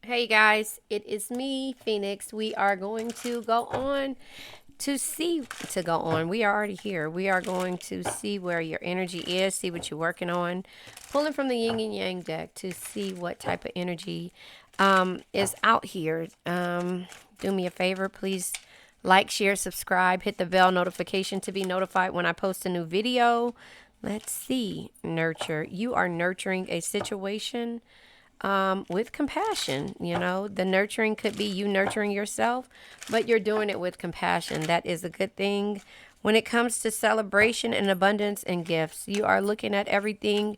Hey guys, it is me, Phoenix. We are going to go on We are already here. We are going to see where your energy is, see what you're working on. Pulling from the yin and yang deck to see what type of energy is out here. Do me a favor, please like, share, subscribe, hit the bell notification to be notified when I post a new video. Let's see. Nurture. You are nurturing a situation with compassion. You know, the nurturing could be you nurturing yourself, but you're doing it with compassion. That is a good thing. When it comes to celebration and abundance and gifts, you are looking at everything.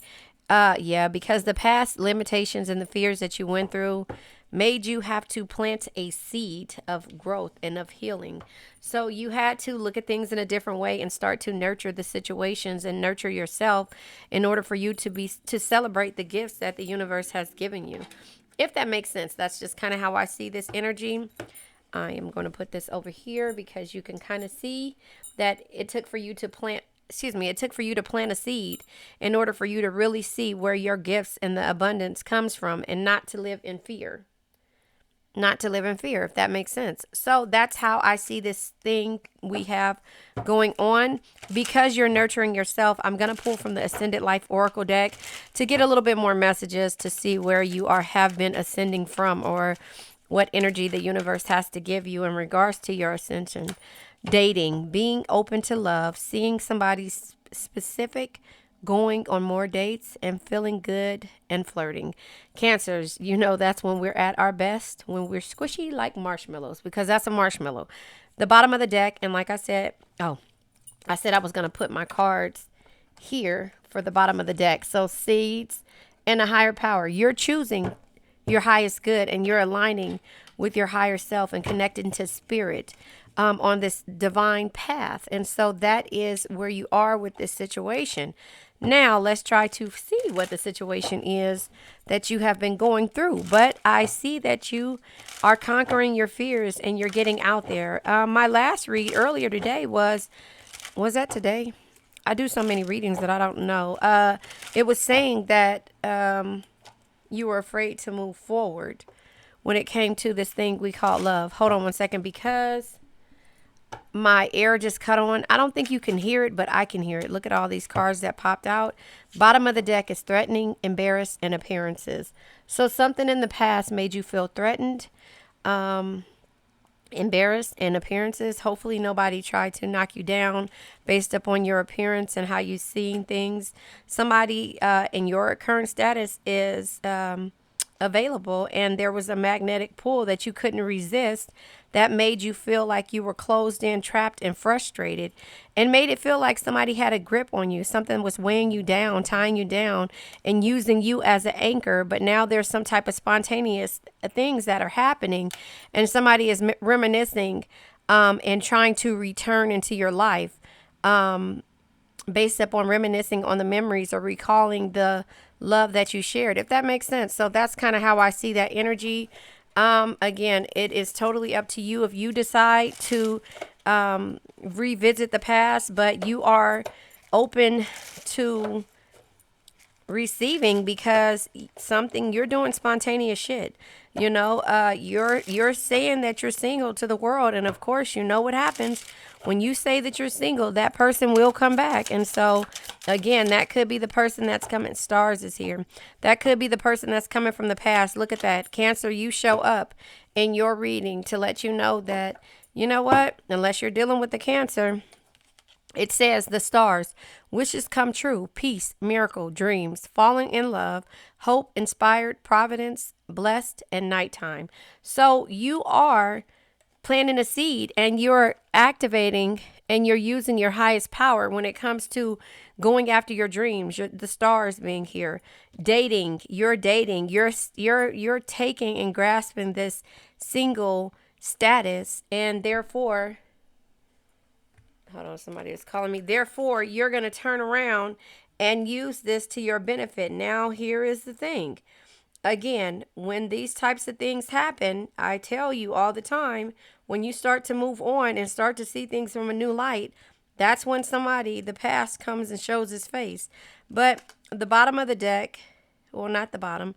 Yeah, because the past limitations and the fears that you went through made you have to plant a seed of growth and of healing. So you had to look at things in a different way and start to nurture the situations and nurture yourself in order for you to celebrate the gifts that the universe has given you. If that makes sense, that's just kind of how I see this energy. I am going to put this over here because you can kind of see that it took for you to plant it took for you to plant a seed in order for you to really see where your gifts and the abundance comes from and not to live in fear. Not to live in fear, if that makes sense. So that's how I see this thing we have going on. Because you're nurturing yourself, I'm going to pull from the Ascended Life Oracle deck to get a little bit more messages to see where you have been ascending from, or what energy the universe has to give you in regards to your ascension. Dating, being open to love, seeing somebody specific, going on more dates, and feeling good and flirting. Cancers, you know that's when we're at our best, when we're squishy like marshmallows, because that's a marshmallow. The bottom of the deck, and like I said, I said I was going to put my cards here for the bottom of the deck. So seeds and a higher power. You're choosing your highest good and you're aligning with your higher self and connecting to spirit on this divine path. And so that is where you are with this situation. Now, let's try to see what the situation is that you have been going through. But I see that you are conquering your fears and you're getting out there. My last read earlier today was that today? I do so many readings that I don't know. It was saying that you were afraid to move forward when it came to this thing we call love. Hold on one second, because my air just cut on. I don't think you can hear it, but I can hear it. Look at all these cards that popped out. Bottom of the deck is threatening, embarrassed, and appearances. So something in the past made you feel threatened, embarrassed, and appearances. Hopefully nobody tried to knock you down based upon your appearance and how you seen things. Somebody in your current status is available, and there was a magnetic pull that you couldn't resist that made you feel like you were closed in, trapped, and frustrated, and made it feel like somebody had a grip on you. Something was weighing you down, tying you down, and using you as an anchor. But now there's some type of spontaneous things that are happening, and somebody is reminiscing and trying to return into your life. Based upon reminiscing on the memories or recalling the love that you shared, if that makes sense. So that's kind of how I see that energy. Again, it is totally up to you if you decide to revisit the past, but you are open to receiving, because something you're doing spontaneous shit. You know, you're saying that you're single to the world, and of course, you know what happens when you say that you're single. That person will come back, and so again, that could be the person that's coming. Stars is here. That could be the person that's coming from the past. Look at that, Cancer. You show up in your reading to let you know that, you know what, unless you're dealing with the Cancer. It says the stars, wishes come true, peace, miracle, dreams, falling in love, hope, inspired, providence, blessed, and nighttime. So you are planting a seed and you're activating and you're using your highest power when it comes to going after your dreams. The stars being here, dating, you're taking and grasping this single status, and therefore, hold on, somebody is calling me. Therefore, you're going to turn around and use this to your benefit. Now, here is the thing. Again, when these types of things happen, I tell you all the time, when you start to move on and start to see things from a new light, that's when somebody, the past, comes and shows his face. But the bottom of the deck, well, not the bottom,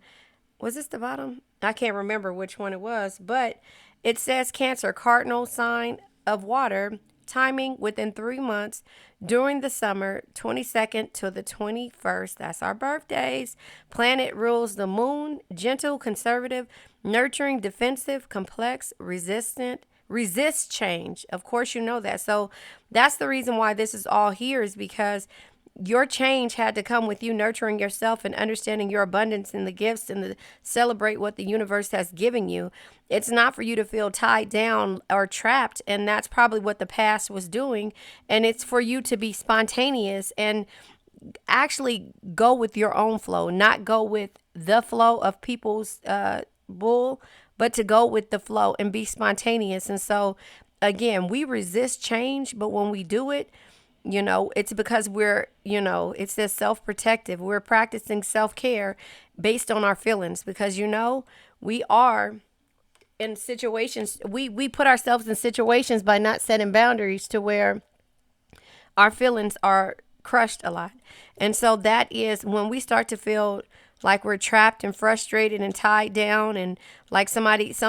Was this the bottom? I can't remember which one it was, but it says Cancer, cardinal sign of water, timing within 3 months during the summer, 22nd to the 21st. That's our birthdays. Planet rules the moon, gentle, conservative, nurturing, defensive, complex, resistant, resist change. Of course, you know that. So that's the reason why this is all here, is because your change had to come with you nurturing yourself and understanding your abundance and the gifts and the celebrate what the universe has given you. It's not for you to feel tied down or trapped, and that's probably what the past was doing. And it's for you to be spontaneous and actually go with your own flow, not go with the flow of people's bull, but to go with the flow and be spontaneous. And so again, we resist change, but when we do it, it's because we're, it says self-protective. We're practicing self-care based on our feelings, because, we are in situations, we put ourselves in situations by not setting boundaries to where our feelings are crushed a lot. And so that is when we start to feel like we're trapped and frustrated and tied down, and like somebody's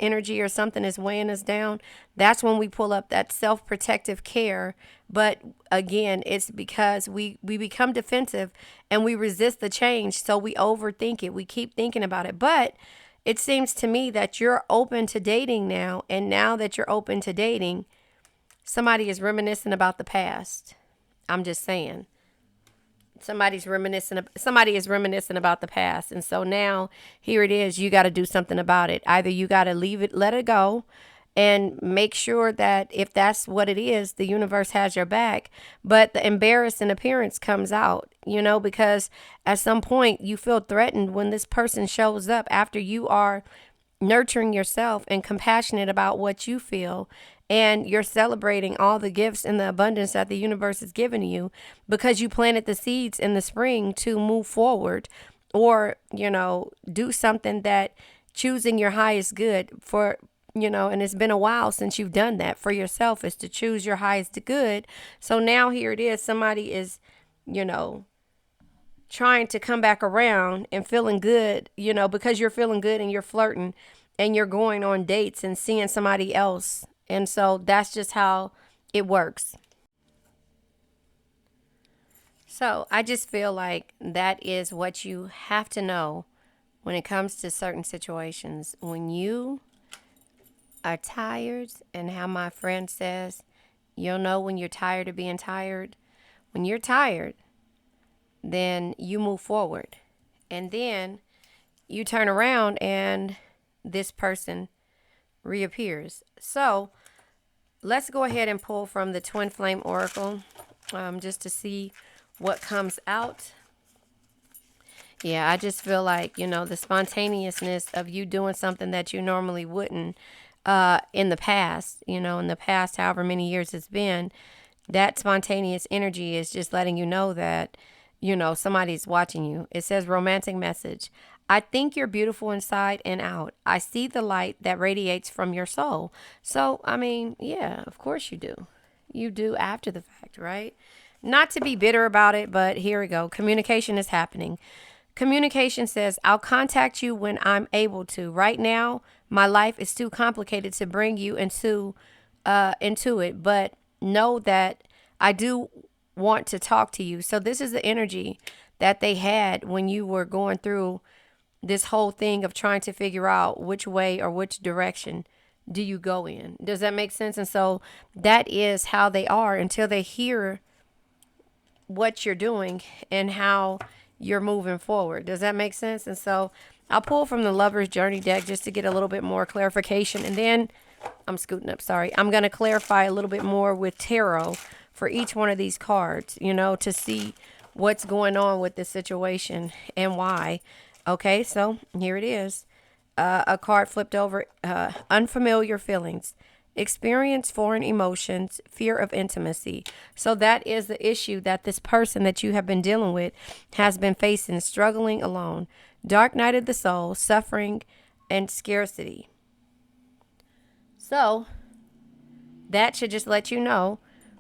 energy or something is weighing us down. That's when we pull up that self-protective care. But again, it's because we become defensive and we resist the change. So we overthink it. We keep thinking about it. But it seems to me that you're open to dating now. And now that you're open to dating, somebody is reminiscing about the past. I'm just saying. Somebody is reminiscing about the past. And so now here it is. You got to do something about it. Either you got to leave it, let it go, and make sure that if that's what it is, the universe has your back. But the embarrassing appearance comes out, because at some point you feel threatened when this person shows up after you are nurturing yourself and compassionate about what you feel, and you're celebrating all the gifts and the abundance that the universe has given you, because you planted the seeds in the spring to move forward, or do something that choosing your highest good for, and it's been a while since you've done that for yourself, is to choose your highest good. So now here it is, somebody is trying to come back around and feeling good, because you're feeling good and you're flirting and you're going on dates and seeing somebody else. And so that's just how it works. So I just feel like that is what you have to know when it comes to certain situations. When you are tired, and how my friend says, you'll know when you're tired of being tired. When you're tired, then you move forward. And then you turn around and this person reappears. So let's go ahead and pull from the Twin Flame Oracle, just to see what comes out. Yeah, I just feel like, the spontaneousness of you doing something that you normally wouldn't in the past, however many years it's been, that spontaneous energy is just letting you know that, somebody's watching you. It says romantic message. I think you're beautiful inside and out. I see the light that radiates from your soul. So, I mean, yeah, of course you do. You do after the fact, right? Not to be bitter about it, but here we go. Communication is happening. Communication says, I'll contact you when I'm able to. Right now, my life is too complicated to bring you into it, but know that I do want to talk to you. So this is the energy that they had when you were going through this whole thing of trying to figure out which way or which direction do you go in. Does that make sense? And so that is how they are until they hear what you're doing and how you're moving forward. Does that make sense? And so I'll pull from the Lover's Journey deck just to get a little bit more clarification. And then I'm scooting up, sorry. I'm going to clarify a little bit more with tarot for each one of these cards, to see what's going on with this situation and why. Okay, so here it is. A card flipped over, unfamiliar feelings, experience foreign emotions, fear of intimacy. So that is the issue that this person that you have been dealing with has been facing, struggling alone. Dark night of the soul, suffering, and scarcity. So that should just let you know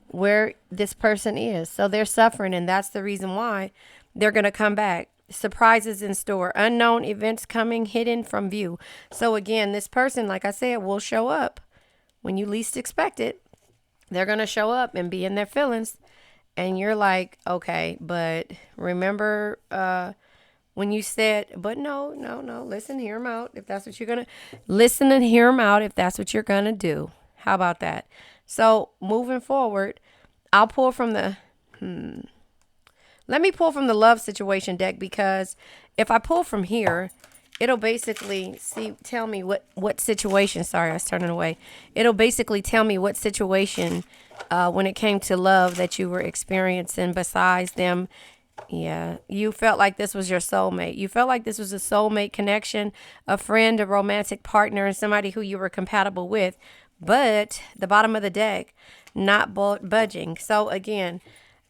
where this person is. So they're suffering, and that's the reason why they're going to come back. Surprises in store, unknown events coming, hidden from view. So again, this person, like I said, will show up when you least expect it. They're going to show up and be in their feelings. And you're like, okay, but remember when you said, but no, no, no, listen, hear them out. If that's what you're going to listen and hear them out, if that's what you're going to do. How about that? So moving forward, I'll pull from the, let me pull from the love situation deck, because if I pull from here, it'll basically tell me what situation, sorry, I was turning away. It'll basically tell me what situation when it came to love that you were experiencing besides them. Yeah, you felt like this was your soulmate. You felt like this was a soulmate connection, a friend, a romantic partner, and somebody who you were compatible with. But the bottom of the deck, not budging. So again,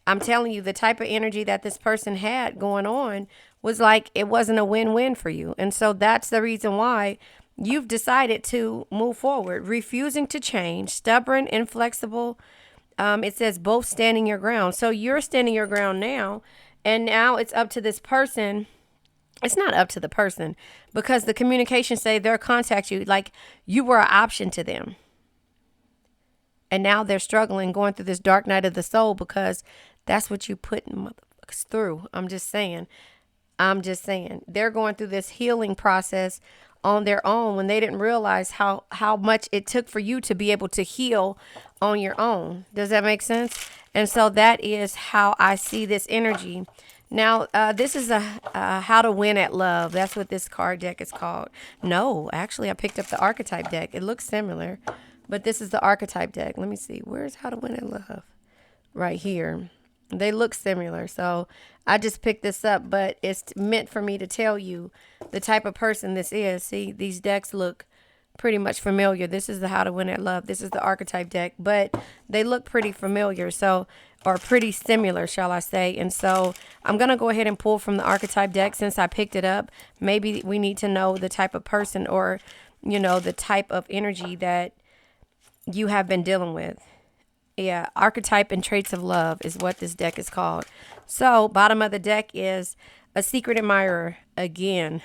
I'm telling you, the type of energy that this person had going on was like it wasn't a win-win for you. And so that's the reason why you've decided to move forward, refusing to change, stubborn, inflexible. It says both standing your ground. So you're standing your ground now. And now it's up to this person. It's not up to the person, because the communication say they'll contact you like you were an option to them. And now they're struggling, going through this dark night of the soul, because that's what you put motherfuckers through. I'm just saying. They're going through this healing process on their own when they didn't realize how much it took for you to be able to heal on your own. Does that make sense? And so that is how I see this energy. Now, this is a how to win at love. That's what this card deck is called. No, actually, I picked up the archetype deck. It looks similar, but this is the archetype deck. Let me see. Where's how to win at love? Right here. They look similar. So I just picked this up, but it's meant for me to tell you the type of person this is. See, these decks look pretty much familiar. This is the how to win at love. This is the archetype deck, but they look pretty familiar. So, or pretty similar, shall I say. And so I'm going to go ahead and pull from the archetype deck since I picked it up. Maybe we need to know the type of person, or, you know, the type of energy that you have been dealing with. Yeah, archetype and traits of love is what this deck is called. So bottom of the deck is a secret admirer. Again,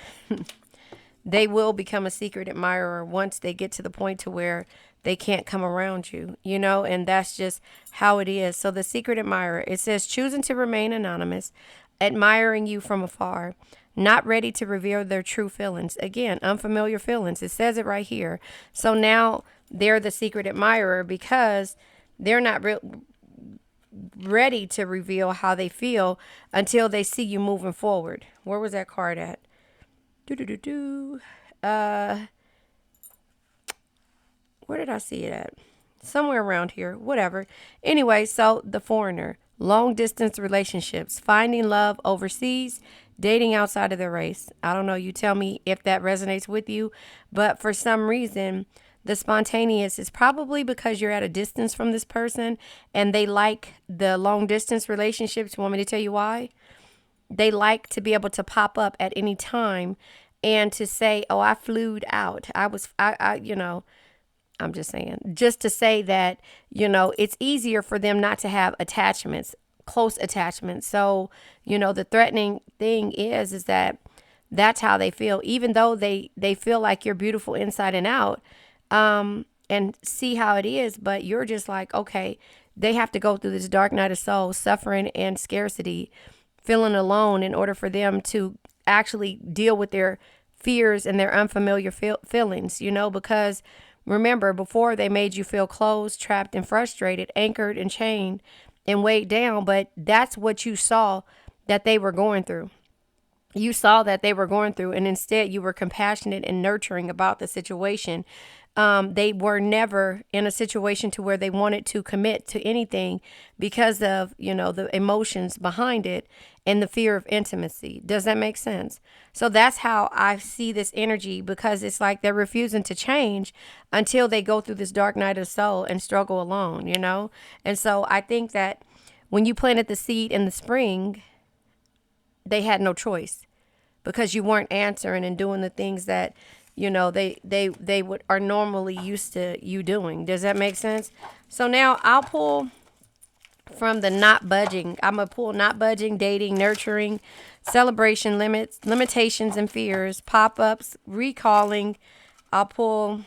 they will become a secret admirer once they get to the point to where they can't come around you, you know, and that's just how it is. So the secret admirer, it says choosing to remain anonymous, admiring you from afar, not ready to reveal their true feelings. Again, unfamiliar feelings. It says it right here. So now they're the secret admirer because they're not ready to reveal how they feel until they see you moving forward. Where was that card at? Where did I see it at? Somewhere around here. Whatever. Anyway, so the foreigner, long distance relationships, finding love overseas, dating outside of their race. I don't know. You tell me if that resonates with you. But for some reason, the spontaneous is probably because you're at a distance from this person and they like the long distance relationships. You want me to tell you why? They like to be able to pop up at any time and to say, oh, I flewed out. You know, I'm just saying, just to say that, you know, it's easier for them not to have attachments, close attachments. So, you know, the threatening thing is that that's how they feel, even though they feel like you're beautiful inside and out. And see how it is, but you're just like, okay, they have to go through this dark night of soul, suffering and scarcity, feeling alone in order for them to actually deal with their fears and their unfamiliar feelings, you know, because remember, before they made you feel closed, trapped and frustrated, anchored and chained and weighed down, but that's what you saw that they were going through. You saw that they were going through, and instead you were compassionate and nurturing about the situation. They were never in a situation to where they wanted to commit to anything because of, you know, the emotions behind it and the fear of intimacy. Does that make sense? So that's how I see this energy, because it's like they're refusing to change until they go through this dark night of the soul and struggle alone, you know? And so I think that when you planted the seed in the spring, they had no choice because you weren't answering and doing the things that, you know, they are normally used to you doing. Does that make sense? So now I'll pull from the not budging. I'm going to pull not budging, dating, nurturing, celebration, limits, limitations and fears, pop-ups, recalling. I'll pull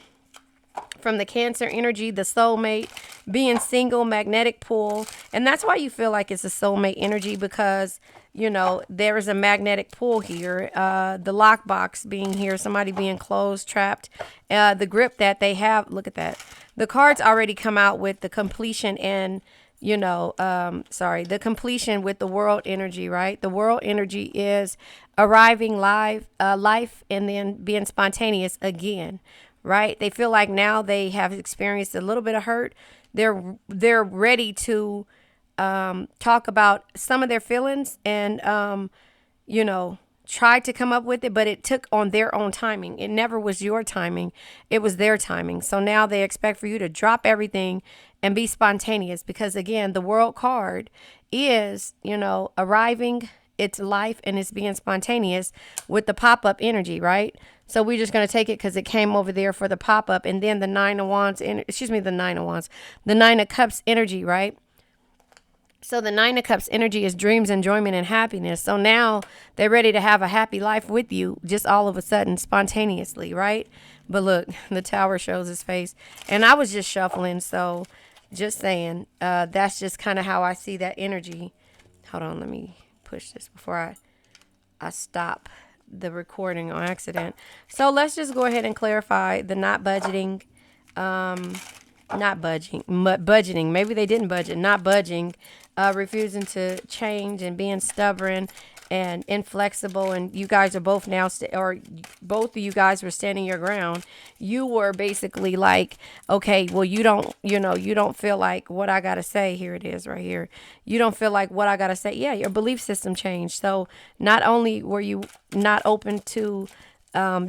from the Cancer energy, the soulmate, being single, magnetic pull. And that's why you feel like it's a soulmate energy, because, you know, there is a magnetic pull here. The lockbox being here, somebody being closed, trapped, the grip that they have. Look at that. The cards already come out with the completion and, you know, the completion with the world energy, right? The world energy is arriving live, life, and then being spontaneous again, right? They feel like now they have experienced a little bit of hurt. They're ready to talk about some of their feelings and, you know, try to come up with it, but it took on their own timing. It never was your timing. It was their timing. So now they expect for you to drop everything and be spontaneous, because again, the world card is, you know, arriving, it's life, and it's being spontaneous with the pop-up energy, right? So we're just going to take it because it came over there for the pop-up. And then the Nine of Wands, the Nine of Cups energy, right? So the Nine of Cups energy is dreams, enjoyment, and happiness. So now they're ready to have a happy life with you, just all of a sudden, spontaneously, right? But look, the Tower shows his face. And I was just shuffling, so just saying, that's just kind of how I see that energy. Hold on, let me push this before I stop the recording on accident. So let's just go ahead and clarify the not budgeting, budgeting. Maybe they didn't budget, not budging, refusing to change and being stubborn and inflexible. And you guys are both now, both of you guys were standing your ground. You were basically like, okay, well, you don't feel like what I got to say. Here it is right here. You don't feel like what I got to say. Yeah, your belief system changed. So not only were you not open to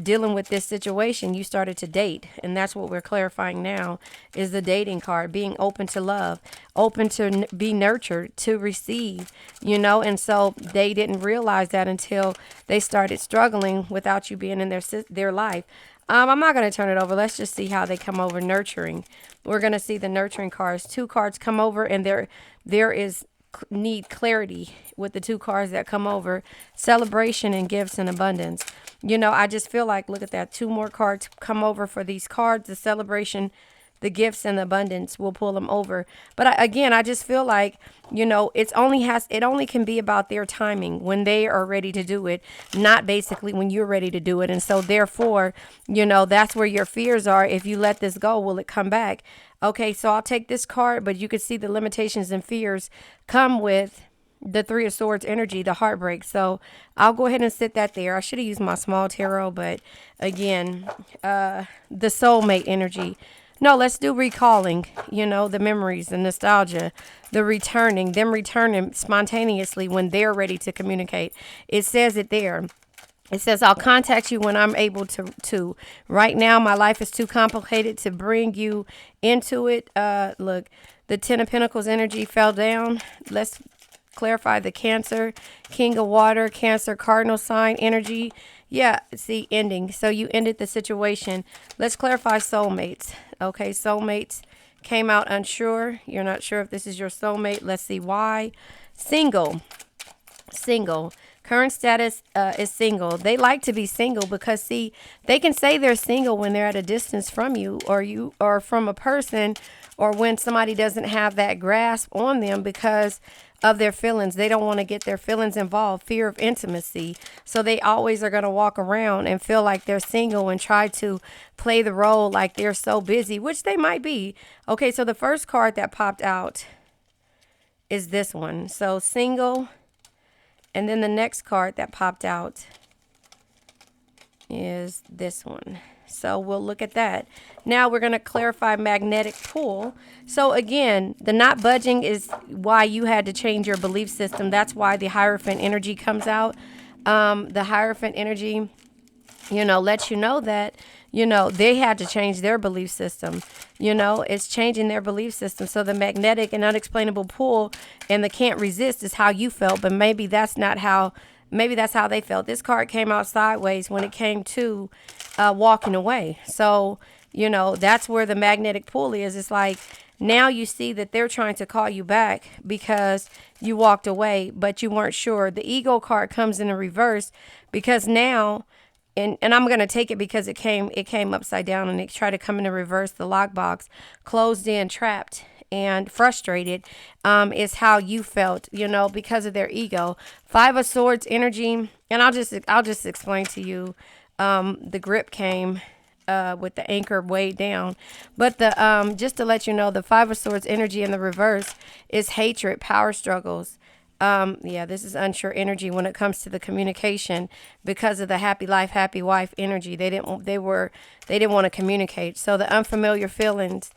dealing with this situation, you started to date. And that's what we're clarifying now, is the dating card, being open to love, open to be nurtured, to receive, you know. And so they didn't realize that until they started struggling without you being in their life. I'm not going to turn it over. Let's just see how they come over. Nurturing. We're going to see the nurturing cards. 2 cards come over, and there is need clarity with the 2 cards that come over. Celebration and gifts and abundance. You know, I just feel like, look at that, 2 more cards come over for these cards. The celebration, the gifts, and the abundance will pull them over. But I just feel like, you know, it only can be about their timing, when they are ready to do it, not basically when you're ready to do it. And so therefore, you know, that's where your fears are. If you let this go, will it come back? Okay, so I'll take this card, but you can see the limitations and fears come with the 3 of Swords energy, the heartbreak. So I'll go ahead and sit that there. I should have used my small tarot, but again, the soulmate energy. No, let's do recalling, you know, the memories, the nostalgia, the returning spontaneously when they're ready to communicate. It says it there. It says, I'll contact you when I'm able to. Right now, my life is too complicated to bring you into it. Look, the 10 of Pentacles energy fell down. Let's clarify the Cancer, King of Water, Cancer, Cardinal sign energy. Yeah, see, ending. So you ended the situation. Let's clarify soulmates. Okay, soulmates came out unsure. You're not sure if this is your soulmate. Let's see why. Single. Current status is single. They like to be single because, see, they can say they're single when they're at a distance from you or from a person, or when somebody doesn't have that grasp on them because of their feelings. They don't want to get their feelings involved, fear of intimacy. So they always are going to walk around and feel like they're single and try to play the role like they're so busy, which they might be. Okay, so the first card that popped out is this one. So single. And then the next card that popped out is this one. So we'll look at that. Now we're going to clarify magnetic pull. So again, the not budging is why you had to change your belief system. That's why the Hierophant energy comes out. The Hierophant energy, you know, lets you know that, you know, they had to change their belief system. You know, it's changing their belief system. So the magnetic and unexplainable pull and the can't resist is how you felt, but maybe that's not how, maybe that's how they felt. This card came out sideways when it came to walking away. So, You know, that's where the magnetic pull is. It's like now you see that they're trying to call you back because you walked away, but you weren't sure. The ego card comes in a reverse because now, and I'm going to take it because it came upside down, and it tried to come in a reverse. The lockbox, closed in, trapped, and frustrated, is how you felt, you know, because of their ego. Five of Swords energy, and I'll just explain to you. The grip came with the anchor weighed down, but the just to let you know, the Five of Swords energy in the reverse is hatred, power struggles. Yeah, this is unsure energy when it comes to the communication because of the happy life, happy wife energy. They didn't want to communicate. So the unfamiliar feelings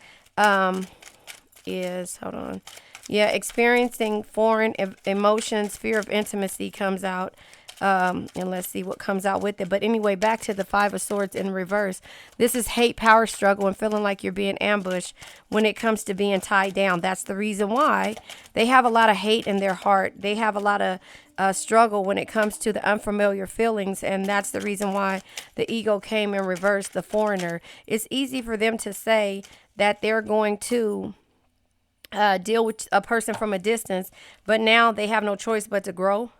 is, hold on. Yeah, experiencing foreign emotions, fear of intimacy comes out. And let's see what comes out with it. But anyway, back to the Five of Swords in reverse. This is hate, power struggle, and feeling like you're being ambushed when it comes to being tied down. That's the reason why they have a lot of hate in their heart. They have a lot of struggle when it comes to the unfamiliar feelings. And that's the reason why the ego came in reverse, the foreigner. It's easy for them to say that they're going to deal with a person from a distance, but now they have no choice but to grow.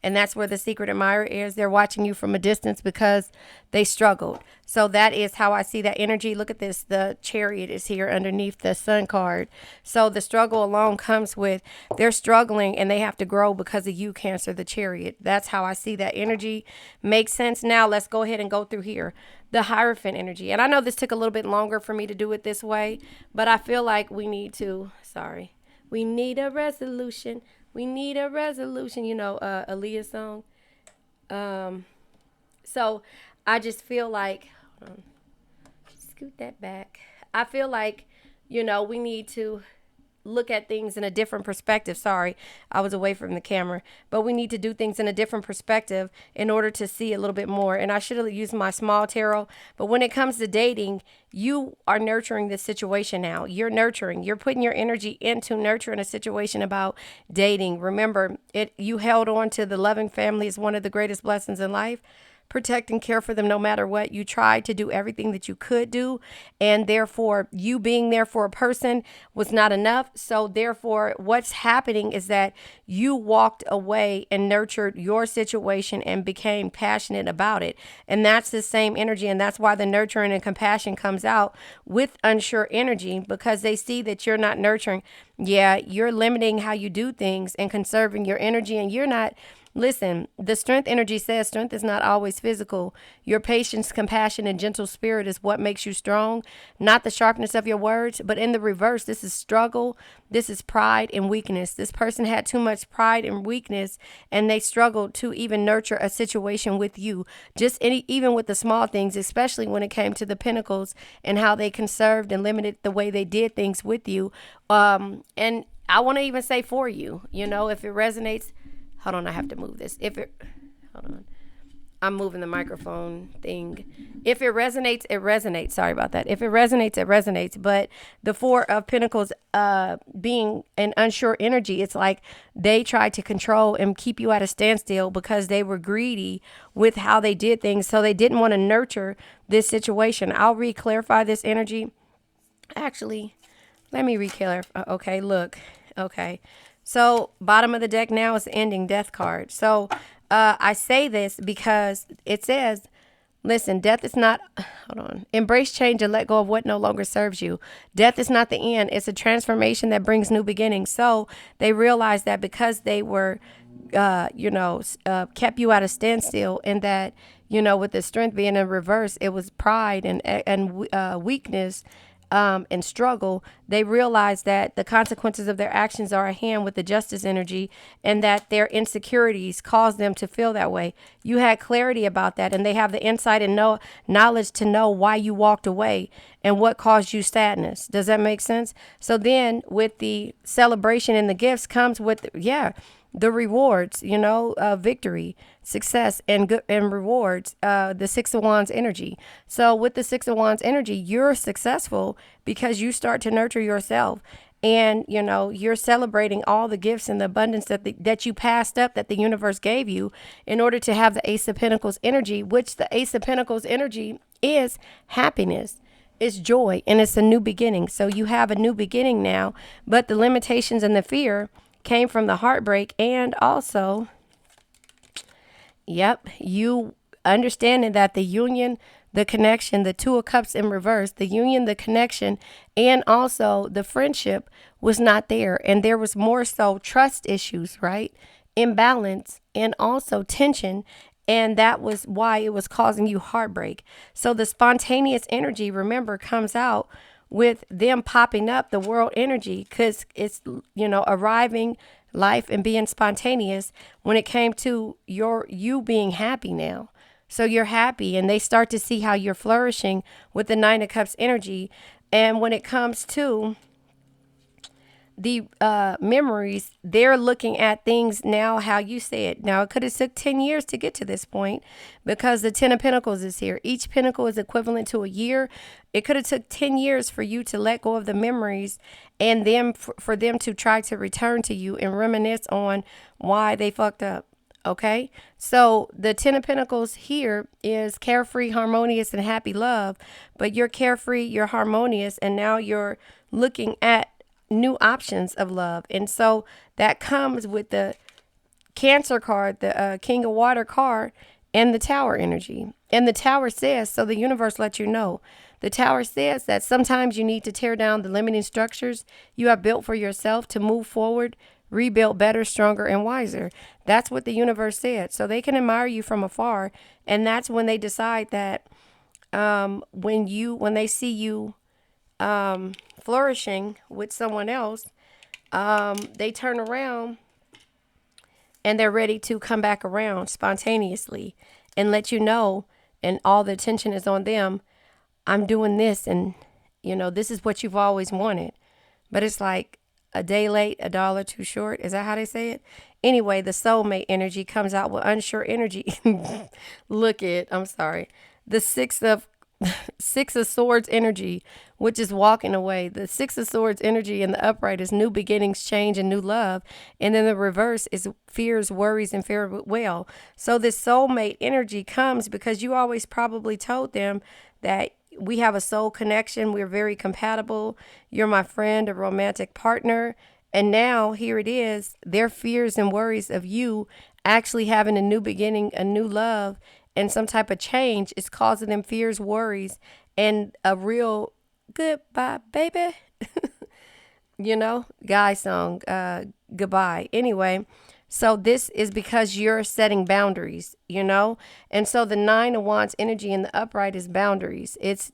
And that's where the secret admirer is. They're watching you from a distance because they struggled. So that is how I see that energy. Look at this. The Chariot is here underneath the Sun card. So the struggle alone comes with they're struggling and they have to grow because of you, Cancer, the Chariot. That's how I see that energy. Makes sense. Now let's go ahead and go through here. The Hierophant energy. And I know this took a little bit longer for me to do it this way, but I feel like we need a resolution. We need a resolution, you know, Aaliyah's song. So I just feel like, hold on, scoot that back. I feel like, you know, we need to look at things in a different perspective. Sorry, I was away from the camera, but we need to do things in a different perspective in order to see a little bit more. And I should have used my small tarot, but when it comes to dating, you are nurturing this situation now. You're putting your energy into nurturing a situation about dating. Remember, you held on to the loving family as one of the greatest blessings in life. Protect and care for them no matter what. You tried to do everything that you could do, and therefore you being there for a person was not enough. So therefore what's happening is that you walked away and nurtured your situation and became passionate about it. And that's the same energy, and that's why the nurturing and compassion comes out with unsure energy, because they see that you're not nurturing. Yeah, you're limiting how you do things and conserving your energy, and you're not. Listen, the strength energy says strength is not always physical. Your patience, compassion, and gentle spirit is what makes you strong, not the sharpness of your words. But in the reverse, this is struggle. This is pride and weakness. This person had too much pride and weakness, and they struggled to even nurture a situation with you. Even with the small things, especially when it came to the Pentacles and how they conserved and limited the way they did things with you. And I want to even say for you, you know, if it resonates. Hold on, I have to move this. Hold on. I'm moving the microphone thing. If it resonates, it resonates. Sorry about that. If it resonates, it resonates. But the Four of Pentacles being an unsure energy, it's like they tried to control and keep you at a standstill because they were greedy with how they did things. So they didn't want to nurture this situation. I'll re-clarify this energy. Actually, let me re-clarify. Okay, look. Okay. So bottom of the deck now is the ending death card. So I say this because it says, listen, death is not, hold on, embrace change and let go of what no longer serves you. Death is not the end. It's a transformation that brings new beginnings. So they realized that because they were, kept you at a standstill, and that, you know, with the strength being in reverse, it was pride and weakness. And struggle, they realize that the consequences of their actions are at hand with the justice energy, and that their insecurities cause them to feel that way. You had clarity about that, and they have the insight and knowledge to know why you walked away and what caused you sadness. Does that make sense? So then with the celebration and the gifts comes with, the rewards, victory, success, and good and rewards, the Six of Wands energy. So with the Six of Wands energy, you're successful because you start to nurture yourself, and you're celebrating all the gifts and the abundance that you passed up, that the universe gave you, in order to have the Ace of Pentacles energy, which the Ace of Pentacles energy is happiness. It's joy and it's a new beginning. So you have a new beginning now, but the limitations and the fear came from the heartbreak and also, yep, you understanding that the union, the connection, the Two of Cups in reverse, the union, the connection, and also the friendship was not there. And there was more so trust issues, right? Imbalance and also tension. And that was why it was causing you heartbreak. So the spontaneous energy, remember, comes out with them popping up the world energy because it's, arriving life and being spontaneous when it came to you being happy now. So you're happy and they start to see how you're flourishing with the Nine of Cups energy. And when it comes to the memories, they're looking at things now how you say it. Now, it could have took 10 years to get to this point because the 10 of Pentacles is here. Each pentacle is equivalent to a year. It could have took 10 years for you to let go of the memories and them for them to try to return to you and reminisce on why they fucked up. Okay, so the 10 of Pentacles here is carefree, harmonious, and happy love. But you're carefree, you're harmonious, and now you're looking at new options of love. And so that comes with the Cancer card, the King of Water card, and the Tower energy. And the Tower says, so the universe lets you know, the Tower says that sometimes you need to tear down the limiting structures you have built for yourself to move forward, rebuild better, stronger, and wiser. That's what the universe said. So they can admire you from afar. And that's when they decide that when they see you flourishing with someone else, they turn around and they're ready to come back around spontaneously and let you know, and all the attention is on them. I'm doing this, and this is what you've always wanted. But it's like a day late, a dollar too short. Is that how they say it? Anyway, the soulmate energy comes out with unsure energy. I'm sorry. The Six of Swords energy, which is walking away. The Six of Swords energy in the upright is new beginnings, change, and new love. And then the reverse is fears, worries, and farewell. So this soulmate energy comes because you always probably told them that we have a soul connection. We're very compatible. You're my friend, a romantic partner. And now here it is, their fears and worries of you actually having a new beginning, a new love, and some type of change is causing them fears, worries, and a real goodbye, baby. Guy song, goodbye. Anyway, so this is because you're setting boundaries, and so the Nine of Wands energy in the upright is boundaries. It's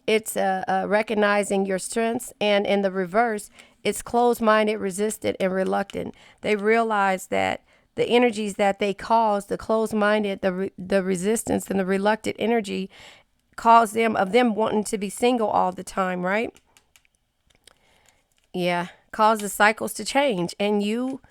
recognizing your strengths, and in the reverse, it's closed-minded, resistant, and reluctant. They realize that the energies that they cause, the closed-minded, the resistance, and the reluctant energy, cause them wanting to be single all the time, right? Yeah, cause the cycles to change, and you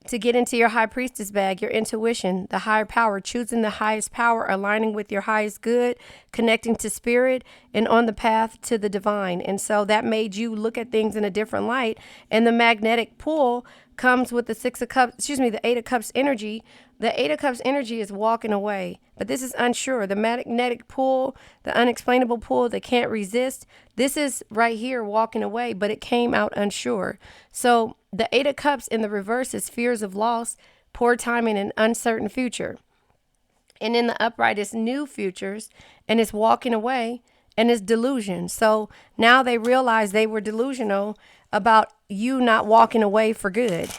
to get into your high priestess bag, your intuition, the higher power, choosing the highest power, aligning with your highest good, connecting to spirit, and on the path to the divine. And so that made you look at things in a different light. And the magnetic pull comes with the Eight of Cups energy. The Eight of Cups energy is walking away, but this is unsure. The magnetic pull, the unexplainable pull that can't resist. This is right here walking away, but it came out unsure. So the Eight of Cups in the reverse is fears of loss, poor timing, and uncertain future. And in the upright is new futures, and it's walking away, and it's delusion. So now they realize they were delusional about you not walking away for good,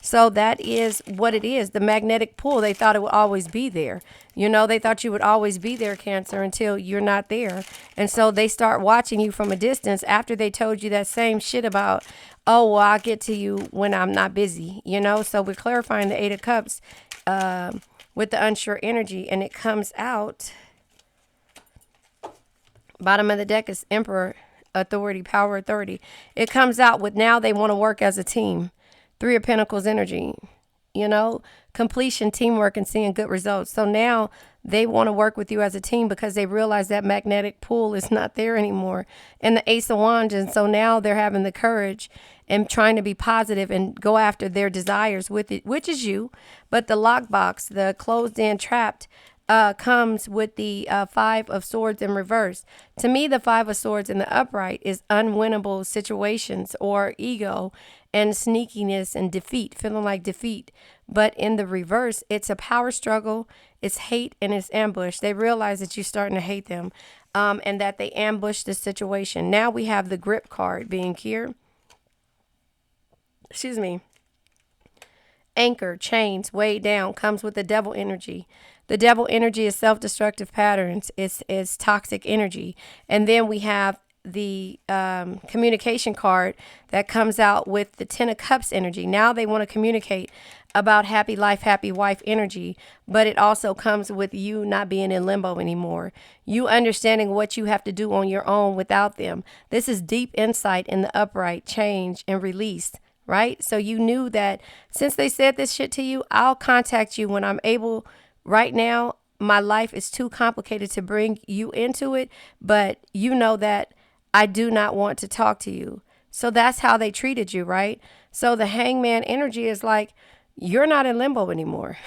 So that is what it is. The magnetic pull, they thought it would always be there. They thought you would always be there, Cancer, until you're not there. And so they start watching you from a distance after they told you that same shit about, oh, well, I'll get to you when I'm not busy, So we're clarifying the Eight of Cups with the unsure energy, and it comes out. Bottom of the deck is Emperor, authority, power, authority. It comes out with now they want to work as a team. Three of Pentacles energy, completion, teamwork, and seeing good results. So now they want to work with you as a team because they realize that magnetic pull is not there anymore. And the Ace of Wands. And so now they're having the courage and trying to be positive and go after their desires with it, which is you. But the lockbox, the closed in, trapped comes with the Five of Swords in reverse. To me, the Five of Swords in the upright is unwinnable situations or ego and sneakiness and defeat, feeling like defeat. But in the reverse, it's a power struggle, it's hate, and it's ambush. They realize that you're starting to hate them, and that they ambush the situation. Now we have the grip card being here. Excuse me. Anchor, chains, weighed down, comes with the devil energy. The devil energy is self-destructive patterns. It's toxic energy. And then we have the communication card that comes out with the Ten of Cups energy. Now they want to communicate about happy life, happy wife energy, but it also comes with you not being in limbo anymore. You understanding what you have to do on your own without them. This is deep insight in the upright, change, and release. Right? So you knew that since they said this shit to you, I'll contact you when I'm able. Right now, my life is too complicated to bring you into it, but you know that I do not want to talk to you. So that's how they treated you, right? So the hangman energy is like, you're not in limbo anymore,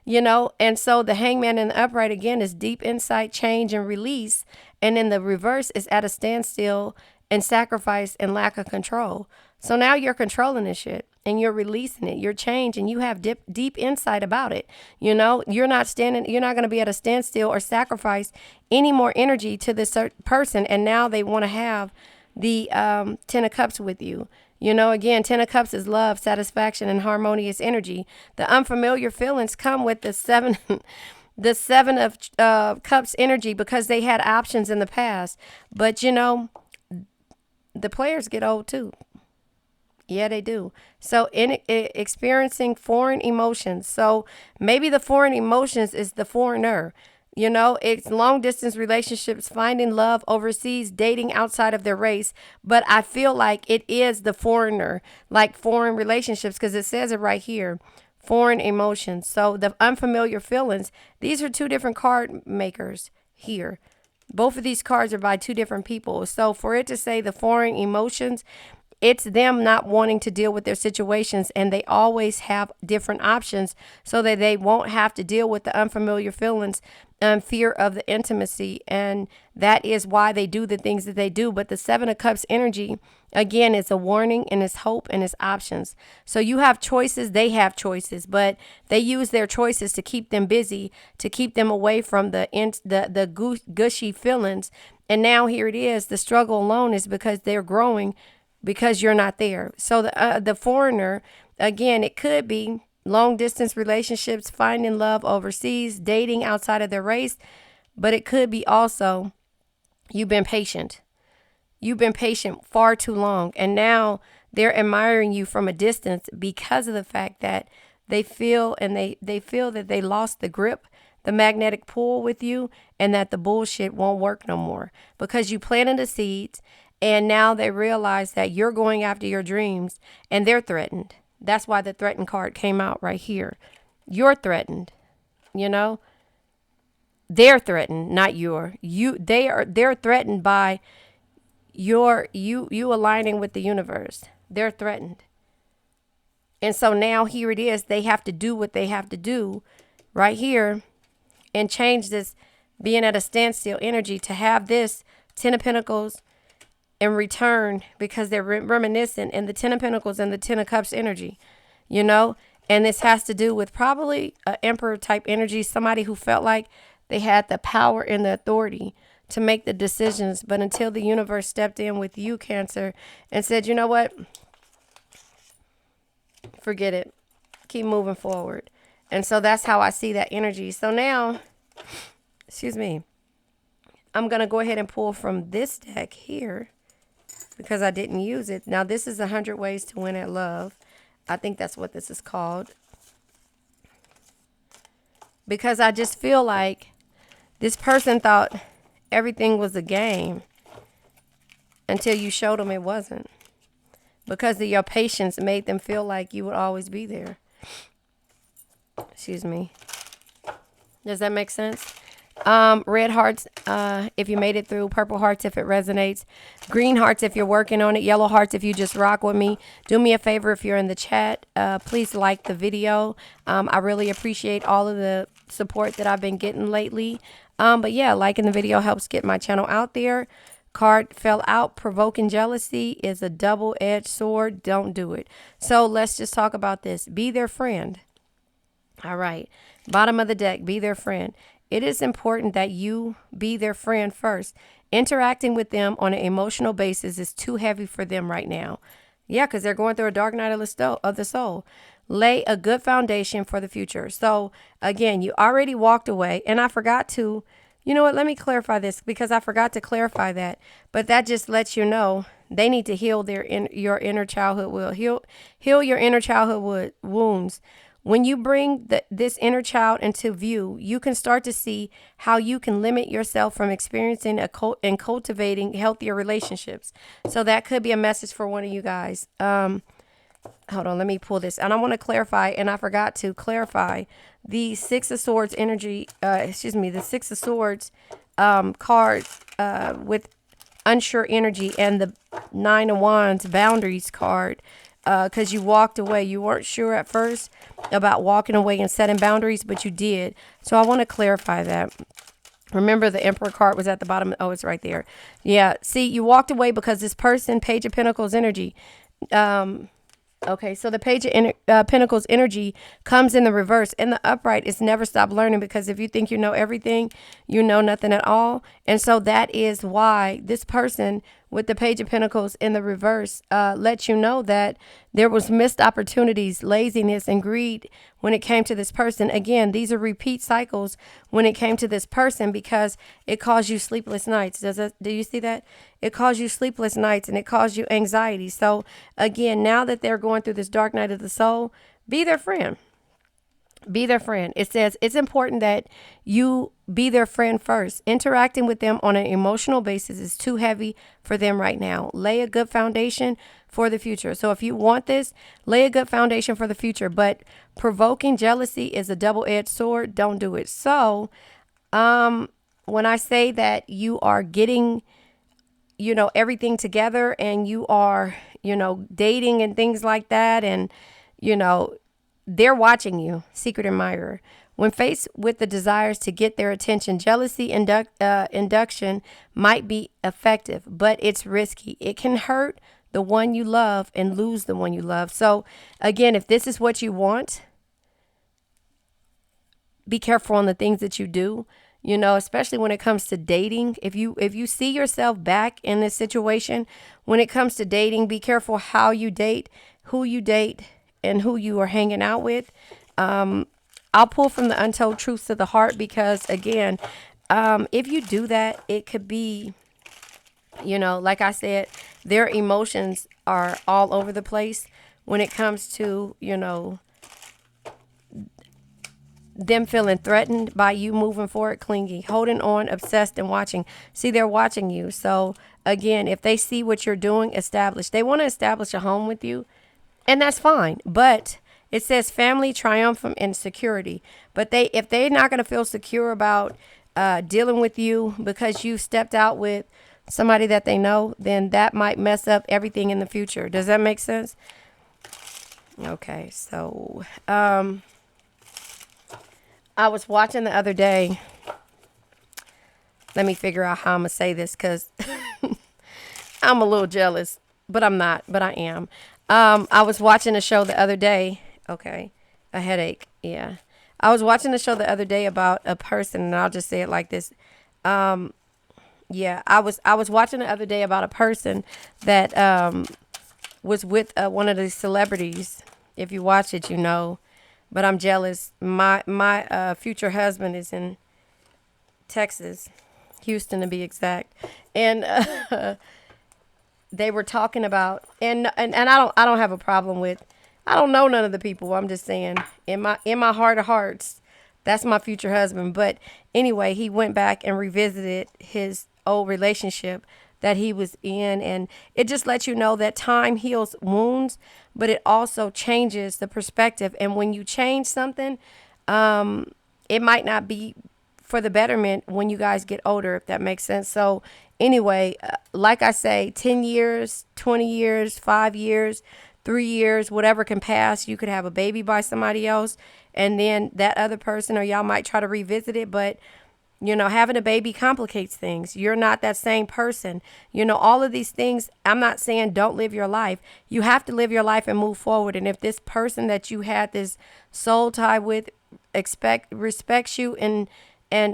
you know? And so the hangman in the upright again is deep insight, change, and release. And in the reverse is at a standstill and sacrifice and lack of control. So now you're controlling this shit and you're releasing it. You're changed and you have deep insight about it. You know, you're not going to be at a standstill or sacrifice any more energy to this person. And now they want to have the Ten of Cups with you. You know, again, Ten of Cups is love, satisfaction, and harmonious energy. The unfamiliar feelings come with the seven of Cups energy because they had options in the past. But, you know, the players get old too. Yeah, they do. So in experiencing foreign emotions. So maybe the foreign emotions is the foreigner. You know, it's long distance relationships, finding love overseas, dating outside of their race. But I feel like it is the foreigner, like foreign relationships, because it says it right here. Foreign emotions. So the unfamiliar feelings. These are two different card makers here. Both of these cards are by two different people. So for it to say the foreign emotions, it's them not wanting to deal with their situations, and they always have different options so that they won't have to deal with the unfamiliar feelings and fear of the intimacy. And that is why they do the things that they do. But the Seven of Cups energy, again, it's a warning and it's hope and it's options. So you have choices, they have choices, but they use their choices to keep them busy, to keep them away from the gushy feelings. And now here it is. The struggle alone is because they're growing, because you're not there. So the foreigner, again, it could be long distance relationships, finding love overseas, dating outside of their race, but it could be also you've been patient. You've been patient far too long, and now they're admiring you from a distance because of the fact that they feel that they lost the grip, the magnetic pull with you, and that the bullshit won't work no more because you planted the seeds. And now they realize that you're going after your dreams and they're threatened. That's why the threatened card came out right here. You're threatened, you know. They're threatened, not they're threatened by you aligning with the universe. They're threatened. And so now here it is. They have to do what they have to do right here and change this being at a standstill energy to have this Ten of Pentacles in return, because they're reminiscent in the Ten of Pentacles and the Ten of Cups energy, you know. And this has to do with probably an emperor type energy, somebody who felt like they had the power and the authority to make the decisions. But until the universe stepped in with you, Cancer, and said, you know what, forget it, keep moving forward. And so that's how I see that energy. So now, excuse me, I'm going to go ahead and pull from this deck here, because I didn't use it. Now, this is 100 Ways to Win at Love. I think that's what this is called. Because I just feel like this person thought everything was a game until you showed them it wasn't. Because of your patience made them feel like you would always be there. Excuse me. Does that make sense? Red hearts if you made it through, purple hearts if it resonates, green hearts if you're working on it, yellow hearts if you just rock with me. Do me a favor, if you're in the chat, please like the video. I really appreciate all of the support that I've been getting lately. But yeah, liking the video helps get my channel out there. Card fell out. Provoking jealousy is a double-edged sword. Don't do it. So let's just talk about this. Be their friend. All right. Bottom of the deck, be their friend. It is important that you be their friend first. Interacting with them on an emotional basis is too heavy for them right now. Yeah, because they're going through a dark night of the soul. Lay a good foundation for the future. So again, you already walked away, and I forgot to, you know what, let me clarify this because I forgot to clarify that. But that just lets you know they need to heal your inner childhood heal your inner childhood wounds. When you bring this inner child into view, you can start to see how you can limit yourself from experiencing and cultivating healthier relationships. So that could be a message for one of you guys. Hold on, let me pull this. And I want to clarify, and I forgot to clarify, the Six of Swords energy, the Six of Swords card with unsure energy, and the Nine of Wands boundaries card. Because you walked away. You weren't sure at first about walking away and setting boundaries, but you did. So I want to clarify that. Remember, the Emperor card was at the bottom. Oh, it's right there. Yeah. See, you walked away because this person, Page of Pentacles energy. Okay, so the Page of Pentacles energy comes in the reverse. In the upright, it's never stop learning, because if you think you know everything, you know nothing at all. And so that is why this person with the Page of Pentacles in the reverse lets you know that there was missed opportunities, laziness, and greed when it came to this person. Again, these are repeat cycles when it came to this person, because it caused you sleepless nights. Do you see that? It caused you sleepless nights, and it caused you anxiety. So again, now that they're going through this dark night of the soul, be their friend. Be their friend. It says it's important that you be their friend first. Interacting with them on an emotional basis is too heavy for them right now. Lay a good foundation for the future. So if you want this, lay a good foundation for the future. But provoking jealousy is a double-edged sword. Don't do it. So when I say that you are getting, everything together, and you are, dating and things like that, and, they're watching you, secret admirer. When faced with the desires to get their attention, jealousy induction might be effective, but it's risky. It can hurt the one you love and lose the one you love. So again, if this is what you want, be careful on the things that you do, especially when it comes to dating. If you see yourself back in this situation, when it comes to dating, be careful how you date, who you date, and who you are hanging out with. I'll pull from the Untold Truths of the Heart, because again, if you do that, it could be, like I said, their emotions are all over the place when it comes to, them feeling threatened by you moving forward, clingy, holding on, obsessed, and watching. See, they're watching you. So again, if they see what you're doing, they want to establish a home with you. And that's fine. But it says family, triumphant, and security. But if they're not going to feel secure about dealing with you because you stepped out with somebody that they know, then that might mess up everything in the future. Does that make sense? Okay, so I was watching the other day. Let me figure out how I'm going to say this, because I'm a little jealous, but I'm not, but I am. I was watching a show the other day. Okay. A headache. Yeah. I was watching a show the other day about a person, and I'll just say it like this. Yeah, I was watching the other day about a person that was with one of the celebrities. If you watch it, but I'm jealous. My future husband is in Texas, Houston to be exact. And they were talking about, and I don't have a problem with, I don't know none of the people. I'm just saying, in my heart of hearts, that's my future husband. But anyway, he went back and revisited his old relationship that he was in, and it just lets you know that time heals wounds, but it also changes the perspective. And when you change something, it might not be for the betterment when you guys get older, if that makes sense. So anyway, like I say, 10 years, 20 years, 5 years, 3 years, whatever can pass. You could have a baby by somebody else, and then that other person or y'all might try to revisit it, but having a baby complicates things. You're not that same person. All of these things, I'm not saying don't live your life. You have to live your life and move forward. And if this person that you had this soul tie with respects you and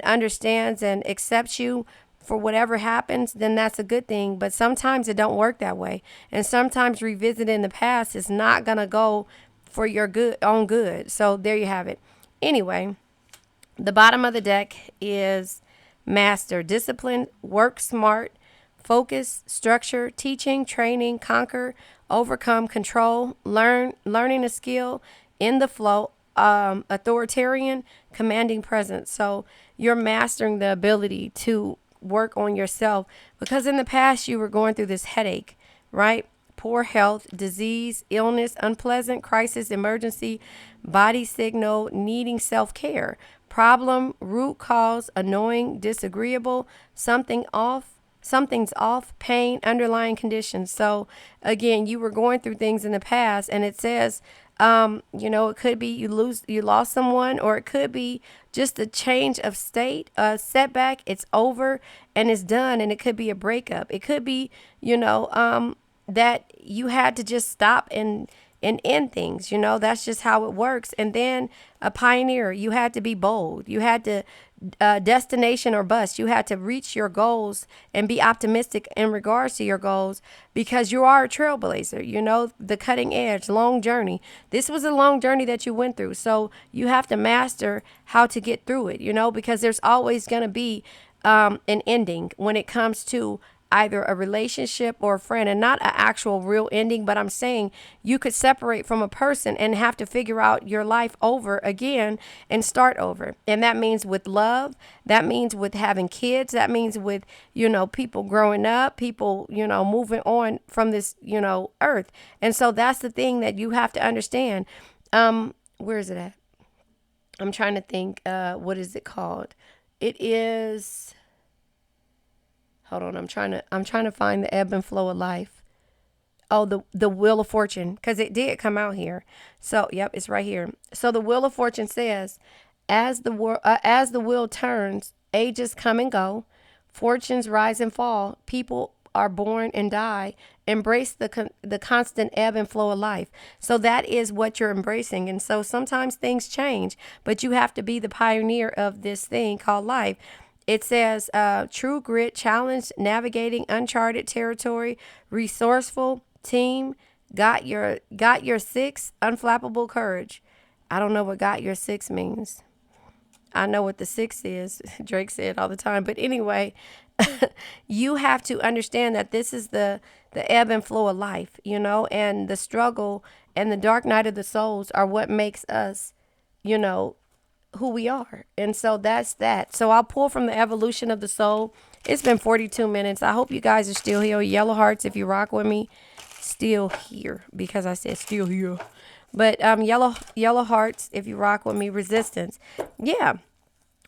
understands and accepts you for whatever happens, then that's a good thing. But sometimes it don't work that way. And sometimes revisiting the past is not going to go for your own good. So there you have it. Anyway, the bottom of the deck is master, discipline, work smart, focus, structure, teaching, training, conquer, overcome, control, learning a skill, in the flow, authoritarian, commanding presence. So you're mastering the ability to work on yourself, because in the past you were going through this headache, right? Poor health, disease, illness, unpleasant, crisis, emergency, body signal, needing self-care, problem, root cause, annoying, disagreeable, something's off, pain, underlying conditions. So again, you were going through things in the past, and it says, it could be you lost someone, or it could be just a change of state, a setback. It's over and it's done. And it could be a breakup. It could be, that you had to just stop and end things. That's just how it works. And then a pioneer, you had to be bold. You had to destination or bust. You had to reach your goals and be optimistic in regards to your goals, because you are a trailblazer, the cutting edge, long journey. This was a long journey that you went through. So you have to master how to get through it, because there's always going to be an ending when it comes to either a relationship or a friend, and not an actual real ending. But I'm saying you could separate from a person and have to figure out your life over again and start over. And that means with love, that means with having kids, that means with, people growing up, people, moving on from this, earth. And so that's the thing that you have to understand. Where is it at? I'm trying to think, what is it called? It is, hold on, I'm trying to find the ebb and flow of life. Oh, the Wheel of Fortune, because it did come out here. So, yep, it's right here. So the Wheel of Fortune says, as the wheel turns, ages come and go, fortunes rise and fall, people are born and die. Embrace the constant ebb and flow of life. So that is what you're embracing. And so sometimes things change, but you have to be the pioneer of this thing called life. It says, true grit, challenge, navigating uncharted territory, resourceful, team, got your six, unflappable courage. I don't know what got your six means. I know what the six is. Drake said all the time. But anyway, you have to understand that this is the ebb and flow of life, and the struggle and the dark night of the souls are what makes us, who we are. And so that's that. So I'll pull from the evolution of the soul. It's been 42 minutes. I hope you guys are still here. Yellow hearts, if you rock with me, still here, because I said still here. But yellow hearts, if you rock with me, resistance. Yeah.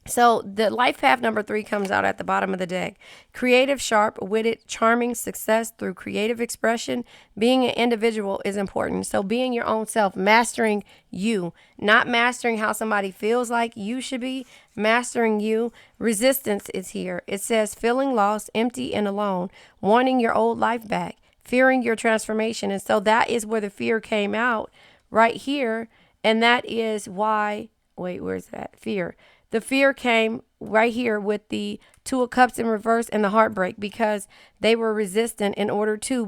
So the life path number 3 comes out at the bottom of the deck. Creative, sharp, witted, charming, success through creative expression. Being an individual is important. So being your own self, mastering you, not mastering how somebody feels like you should be, mastering you. Resistance is here. It says feeling lost, empty, and alone, wanting your old life back, fearing your transformation. And so that is where the fear came out right here. And that is why, wait, where's that? Fear. The fear came right here with the Two of Cups in reverse and the heartbreak, because they were resistant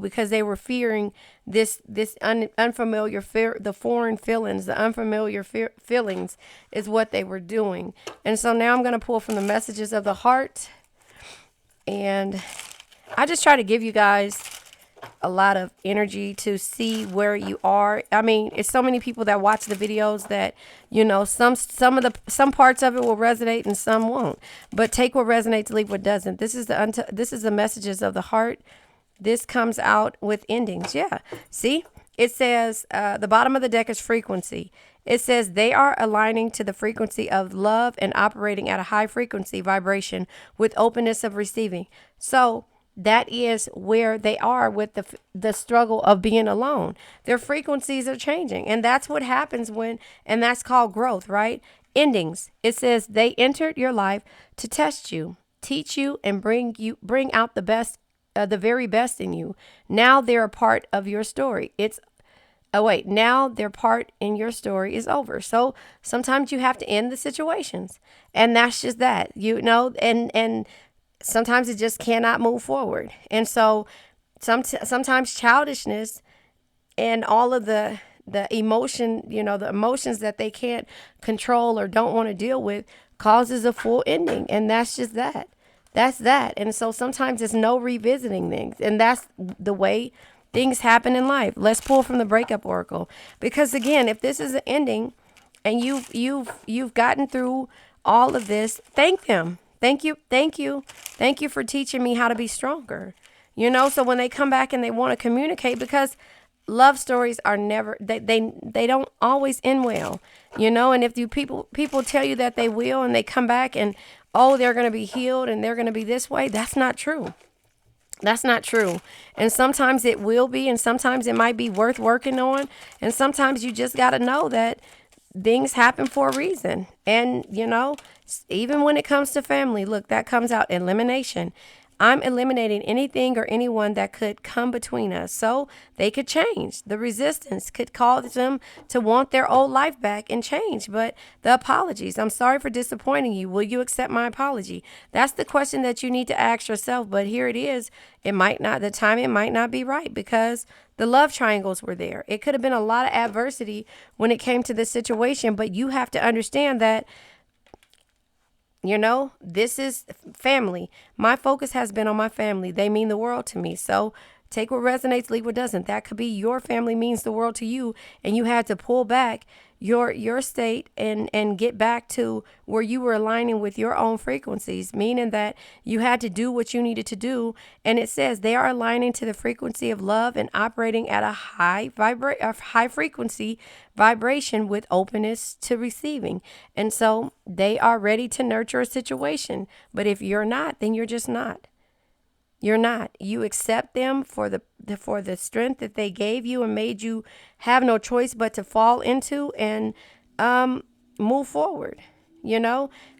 because they were fearing this unfamiliar fear, the foreign feelings, the unfamiliar feelings is what they were doing. And so now I'm going to pull from the messages of the heart. And I just try to give you guys a lot of energy to see where you are. I mean, it's so many people that watch the videos that, some parts of it will resonate and some won't. But take what resonates, leave what doesn't. This is the messages of the heart. This comes out with endings. Yeah. See, it says the bottom of the deck is frequency. It says they are aligning to the frequency of love and operating at a high frequency vibration with openness of receiving. So that is where they are with the struggle of being alone. Their frequencies are changing, and that's what happens and that's called growth, right? Endings. It says they entered your life to test you, teach you, and bring out the best, the very best in you. Now they're a part of your story. Now their part in your story is over. So sometimes you have to end the situations, and that's just that, and sometimes it just cannot move forward. And so sometimes childishness and all of the the emotions that they can't control or don't want to deal with causes a full ending. And that's just that. That's that. And so sometimes it's no revisiting things. And that's the way things happen in life. Let's pull from the breakup oracle. Because again, if this is an ending and you've gotten through all of this, thank them. Thank you. Thank you. Thank you for teaching me how to be stronger. So when they come back and they want to communicate, because love stories are never, they don't always end well, and if people tell you that they will, and they come back and, oh, they're going to be healed and they're going to be this way, that's not true. That's not true. And sometimes it will be, and sometimes it might be worth working on. And sometimes you just got to know that things happen for a reason. And, even when it comes to family, look, that comes out elimination. I'm eliminating anything or anyone that could come between us so they could change. The resistance could cause them to want their old life back and change. But the apologies, I'm sorry for disappointing you. Will you accept my apology? That's the question that you need to ask yourself. But here it is. The timing might not be right because the love triangles were there. It could have been a lot of adversity when it came to this situation. But you have to understand that this is family. My focus has been on my family. They mean the world to me. So take what resonates, leave what doesn't. That could be your family means the world to you, and you had to pull back your state and get back to where you were aligning with your own frequencies, meaning that you had to do what you needed to do. And it says they are aligning to the frequency of love and operating at a high frequency vibration with openness to receiving. And so they are ready to nurture a situation. But if you're not, then you're just not. You're not. You accept them for the strength that they gave you and made you have no choice but to fall into and move forward.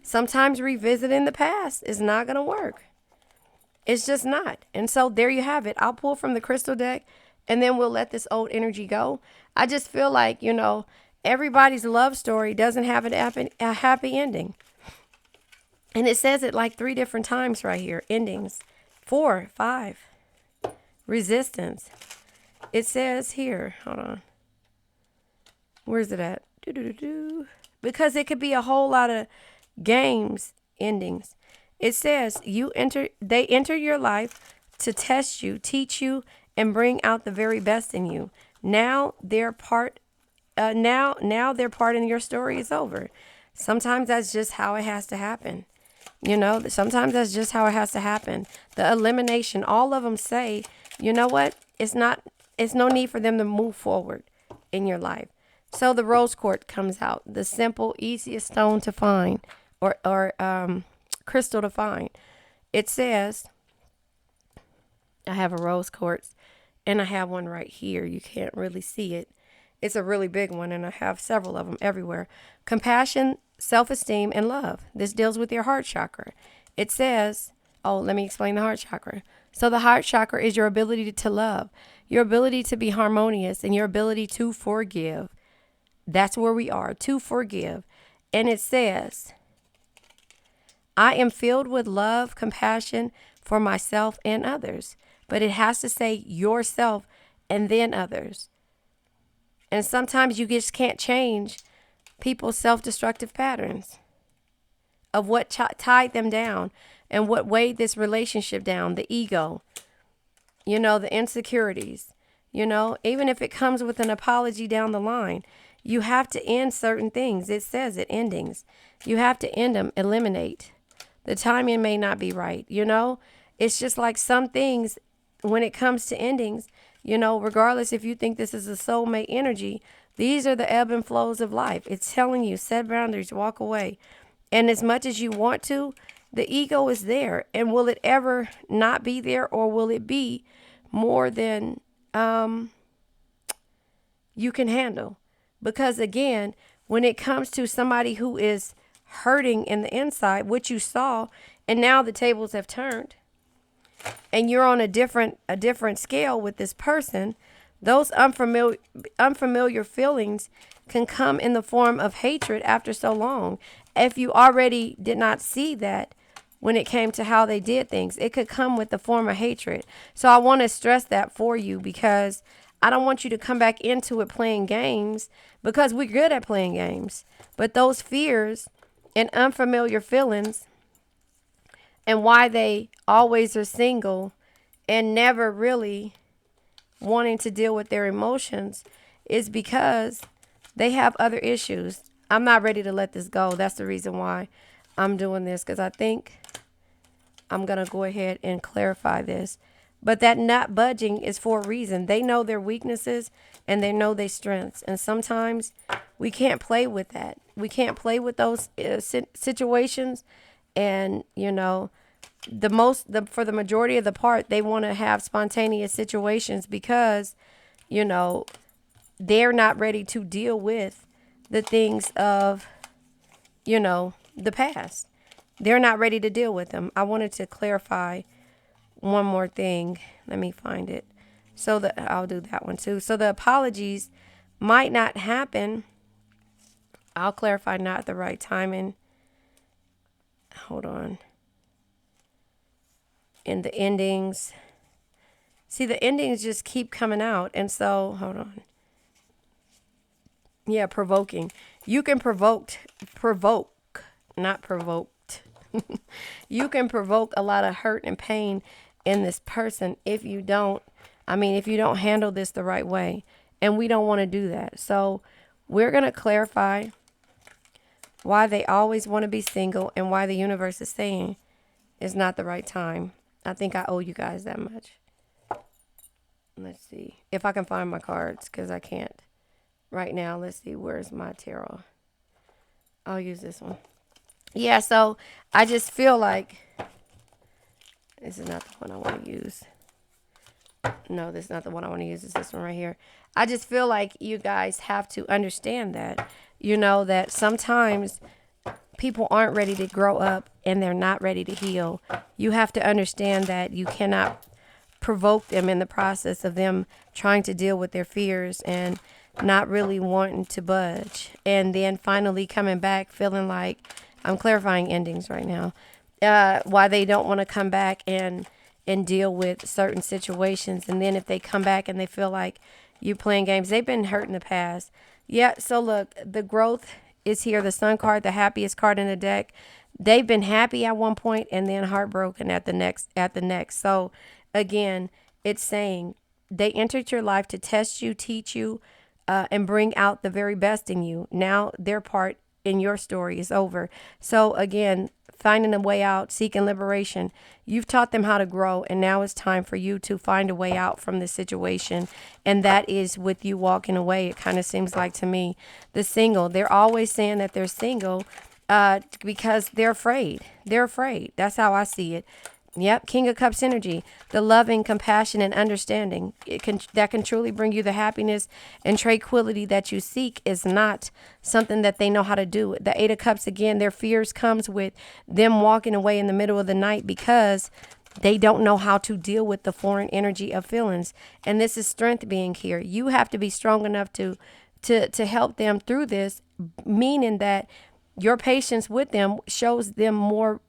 Sometimes revisiting the past is not going to work. It's just not. And so there you have it. I'll pull from the crystal deck, and then we'll let this old energy go. I just feel like, everybody's love story doesn't have a happy ending. And it says it like 3 different times right here. Endings. 4, 5. Resistance. It says here, hold on. Where's it at? Because it could be a whole lot of games endings. It says they enter your life to test you, teach you, and bring out the very best in you. Now their part in your story is over. Sometimes that's just how it has to happen. Sometimes that's just how it has to happen. The elimination, all of them say, you know what? It's no need for them to move forward in your life. So the rose quartz comes out, the simple, easiest stone to find or crystal to find. It says, I have a rose quartz and I have one right here. You can't really see it. It's a really big one, and I have several of them everywhere. Compassion, self-esteem, and love. This deals with your heart chakra. It says, let me explain the heart chakra. So the heart chakra is your ability to love, your ability to be harmonious, and your ability to forgive. That's where we are, to forgive. And it says, I am filled with love, compassion for myself and others. But it has to say yourself and then others. And sometimes you just can't change people's self-destructive patterns of what tied them down and what weighed this relationship down, the ego, the insecurities, even if it comes with an apology down the line, you have to end certain things. It says it, endings. You have to end them, eliminate. The timing may not be right, It's just like some things when it comes to endings, regardless if you think this is a soulmate energy, these are the ebb and flows of life. It's telling you, set boundaries, walk away. And as much as you want to, The ego is there. And will it ever not be there, or will it be more than you can handle? Because again, when it comes to somebody who is hurting in the inside, which you saw, and now the tables have turned, and you're on a different scale with this person, those unfamiliar feelings can come in the form of hatred after so long. If you already did not see that when it came to how they did things, it could come with the form of hatred. So I want to stress that for you, because I don't want you to come back into it playing games, because we're good at playing games. But those fears and unfamiliar feelings, and why they always are single and never really wanting to deal with their emotions, is because they have other issues. I'm not ready to let this go. That's the reason why I'm doing this, because I think I'm going to go ahead and clarify this. But that not budging is for a reason. They know their weaknesses and they know their strengths. And sometimes we can't play with that. We can't play with those situations. And, you know, for the majority of the part, they want to have spontaneous situations because, you know, they're not ready to deal with the things of, you know, the past. They're not ready to deal with them. I wanted to clarify one more thing. Let me find it. So that I'll do that one too. So the apologies might not happen. I'll clarify, not at the right timing. Hold on. In the endings. See, the endings just keep coming out. And so, hold on. Yeah, provoking. You can provoke, not provoked. You can provoke a lot of hurt and pain in this person if you don't handle this the right way. And we don't want to do that. So we're going to clarify why they always want to be single and why the universe is saying it's not the right time. I think I owe you guys that much. Let's see if I can find my cards, because I can't right now. Let's see, where's my tarot? I'll use this one. Yeah, so I just feel like this is not the one I want to use. No, this is not the one I want to use. It's this one right here. I just feel like you guys have to understand that, you know, that sometimes people aren't ready to grow up and they're not ready to heal. You have to understand that you cannot provoke them in the process of them trying to deal with their fears and not really wanting to budge. And then finally coming back feeling like, I'm clarifying endings right now, why they don't want to come back and deal with certain situations. And then if they come back and they feel like you playing games, they've been hurt in the past. Yeah, so look, the growth is here. The Sun card, the happiest card in the deck. They've been happy at one point and then heartbroken at the next. So again, it's saying they entered your life to test you, teach you, and bring out the very best in you. Now their part in your story is over. So again, finding a way out, seeking liberation. You've taught them how to grow, and now it's time for you to find a way out from this situation. And that is with you walking away. It kind of seems like to me, the single, they're always saying that they're single because they're afraid. They're afraid. That's how I see it. Yep, King of Cups energy, the loving, compassion, and understanding that can truly bring you the happiness and tranquility that you seek is not something that they know how to do. The Eight of Cups, again, their fears comes with them walking away in the middle of the night because they don't know how to deal with the foreign energy of feelings. And this is strength being here. You have to be strong enough to help them through this, meaning that your patience with them shows them more,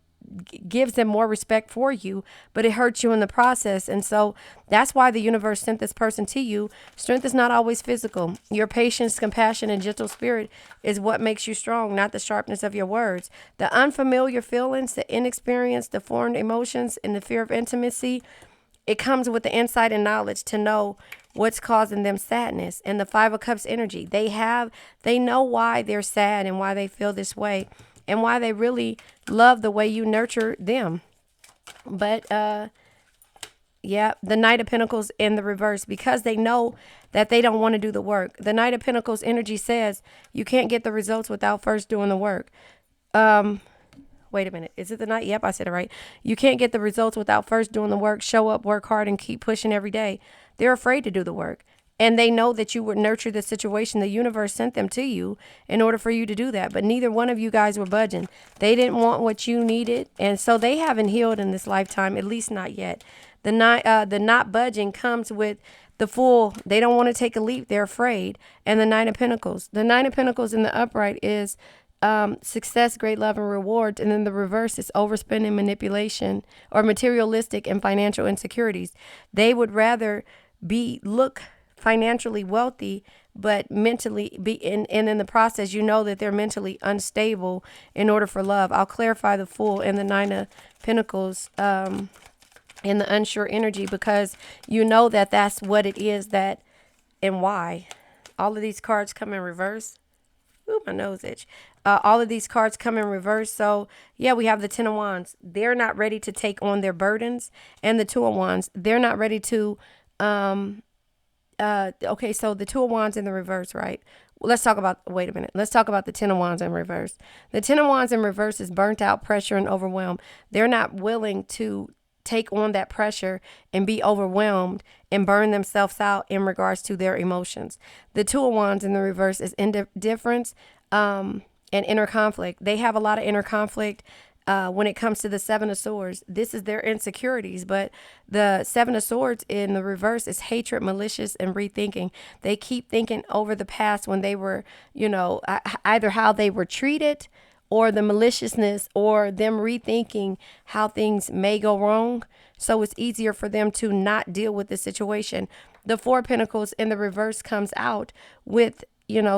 gives them more respect for you, but it hurts you in the process. And so that's why the universe sent this person to you. Strength is not always physical. Your patience, compassion, and gentle spirit is what makes you strong, not the sharpness of your words. The unfamiliar feelings, the inexperience, the foreign emotions, and the fear of intimacy, it comes with the insight and knowledge to know what's causing them sadness. And the Five of Cups energy, they know why they're sad and why they feel this way, and why they really love the way you nurture them. But, yeah, the Knight of Pentacles in the reverse, because they know that they don't want to do the work. The Knight of Pentacles energy says you can't get the results without first doing the work. Wait Wait a minute. Is it the Knight? Yep, I said it right. You can't get the results without first doing the work. Show up, work hard, and keep pushing every day. They're afraid to do the work. And they know that you would nurture the situation. The universe sent them to you in order for you to do that. But neither one of you guys were budging. They didn't want what you needed. And so they haven't healed in this lifetime, at least not yet. The not budging comes with the Fool. They don't want to take a leap. They're afraid. And the Nine of Pentacles. The Nine of Pentacles in the upright is success, great love, and rewards. And then the reverse is overspending, manipulation, or materialistic and financial insecurities. They would rather look financially wealthy, but mentally and in the process, you know that they're mentally unstable in order for love. I'll clarify the Fool and the Nine of Pentacles in the unsure energy, because you know that that's what it is that and why. All of these cards come in reverse. Ooh, my nose itch. All of these cards come in reverse. So yeah, we have the Ten of Wands. They're not ready to take on their burdens. And the Two of Wands. They're not ready to okay, so the Two of Wands in the reverse, right? Let's talk about, wait a minute. Let's talk about the Ten of Wands in reverse. The Ten of Wands in reverse is burnt out, pressure, and overwhelmed. They're not willing to take on that pressure and be overwhelmed and burn themselves out in regards to their emotions. The Two of Wands in the reverse is indifference and inner conflict. They have a lot of inner conflict when it comes to the Seven of Swords. This is their insecurities, but the Seven of Swords in the reverse is hatred, malicious, and rethinking. They keep thinking over the past when they were, either how they were treated, or the maliciousness, or them rethinking how things may go wrong. So it's easier for them to not deal with the situation. The Four of Pentacles in the reverse comes out with,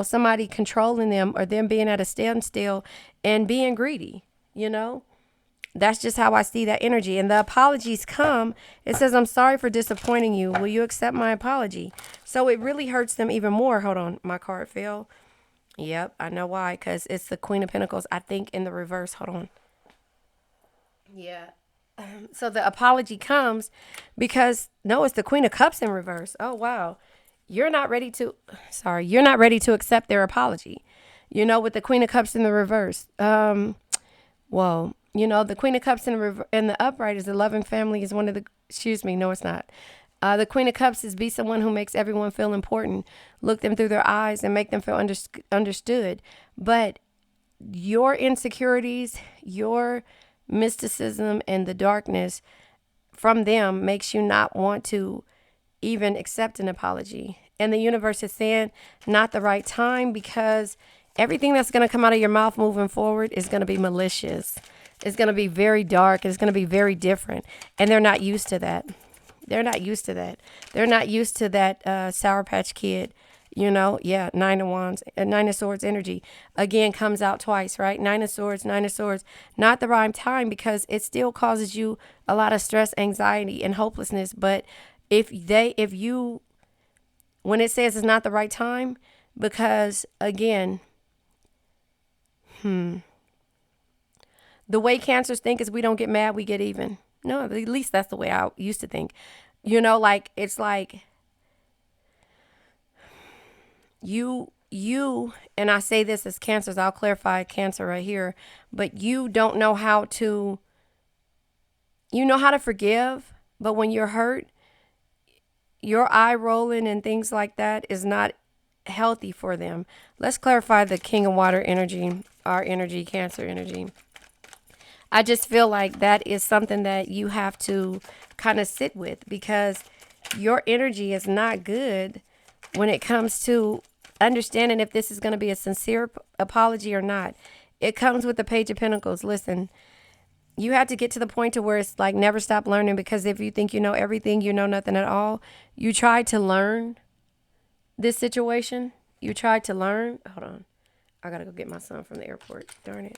somebody controlling them, or them being at a standstill and being greedy. That's just how I see that energy. And the apologies come. It says, I'm sorry for disappointing you. Will you accept my apology? So it really hurts them even more. Hold on. My card fell. Yep, I know why, because it's the Queen of Pentacles, I think, in the reverse. Hold on. Yeah. So the apology comes because, no, it's the Queen of Cups in reverse. Oh, wow. You're not ready to accept their apology, with the Queen of Cups in the reverse. The Queen of Cups in the upright is the loving family is one of the, no, it's not. The Queen of Cups is be someone who makes everyone feel important, look them through their eyes and make them feel understood. But your insecurities, your mysticism, and the darkness from them makes you not want to even accept an apology. And the universe is saying not the right time, because everything that's going to come out of your mouth moving forward is going to be malicious. It's going to be very dark. It's going to be very different. And they're not used to that. They're not used to that. They're not used to that Sour Patch Kid, Nine of Wands, Nine of Swords energy. Again, comes out twice, right? Nine of Swords. Not the right time, because it still causes you a lot of stress, anxiety, and hopelessness. But when it says it's not the right time, because again, the way Cancers think is we don't get mad, we get even. No, at least that's the way I used to think. It's like you, and I say this as Cancers, I'll clarify Cancer right here, but you don't know how to, forgive, but when you're hurt, your eye rolling and things like that is not healthy for them. Let's clarify the King of Water energy, our energy, Cancer energy. I just feel like that is something that you have to kind of sit with, because your energy is not good when it comes to understanding if this is going to be a sincere apology or not. It comes with the Page of Pentacles. Listen, you have to get to the point to where it's like never stop learning, because if you think you know everything, you know nothing at all. You tried to learn this situation. You tried to learn. Hold on. I got to go get my son from the airport. Darn it.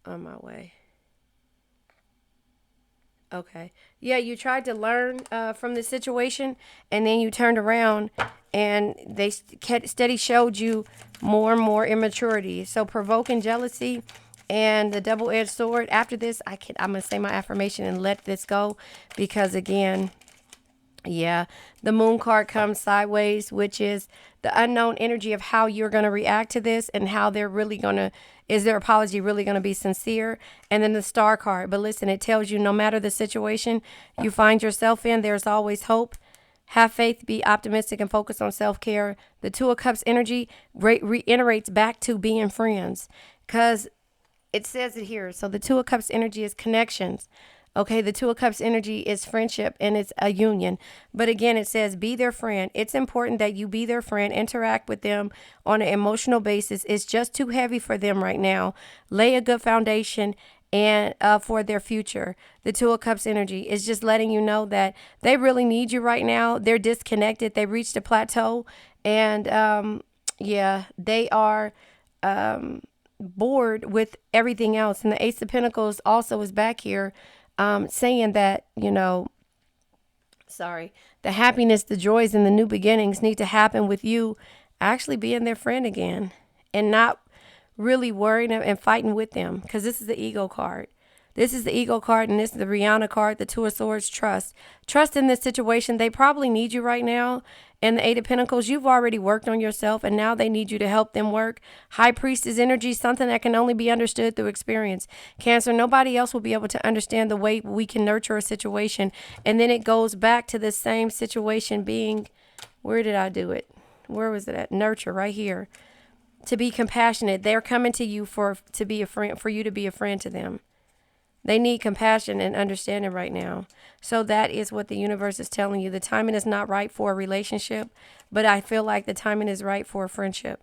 On my way. Okay. Yeah, you tried to learn from the situation, and then you turned around and they steady showed you more and more immaturity. So provoking jealousy and the double-edged sword. After this, I'm going to say my affirmation and let this go, because again, Yeah, the moon card comes sideways, which is the unknown energy of how you're going to react to this and how they're really going to, is their apology really going to be sincere? And then the star card. But listen, it tells you no matter the situation you find yourself in, there's always hope. Have faith, be optimistic, and focus on self care. The Two of Cups energy reiterates back to being friends because it says it here. So the Two of Cups energy is connections. Okay, the Two of Cups energy is friendship and it's a union. But again, it says be their friend. It's important that you be their friend, interact with them on an emotional basis. It's just too heavy for them right now. Lay a good foundation and for their future. The Two of Cups energy is just letting you know that they really need you right now. They're disconnected. They reached a plateau and yeah, they are bored with everything else. And the Ace of Pentacles also is back here saying that, you know, the happiness, the joys, and the new beginnings need to happen with you actually being their friend again and not really worrying and fighting with them, because this is the ego card. This is the ego card, and this is the Rihanna card, the Two of Swords, trust. Trust in this situation. They probably need you right now. And the Eight of Pentacles, you've already worked on yourself, and now they need you to help them work. High Priestess energy, something that can only be understood through experience. Cancer, nobody else will be able to understand the way we can nurture a situation. And then it goes back to the same situation being, where did I do it? Where was it at? Nurture, right here. To be compassionate. They're coming to you to be a friend, for you to be a friend to them. They need compassion and understanding right now. So that is what the universe is telling you. The timing is not right for a relationship, but I feel like the timing is right for a friendship.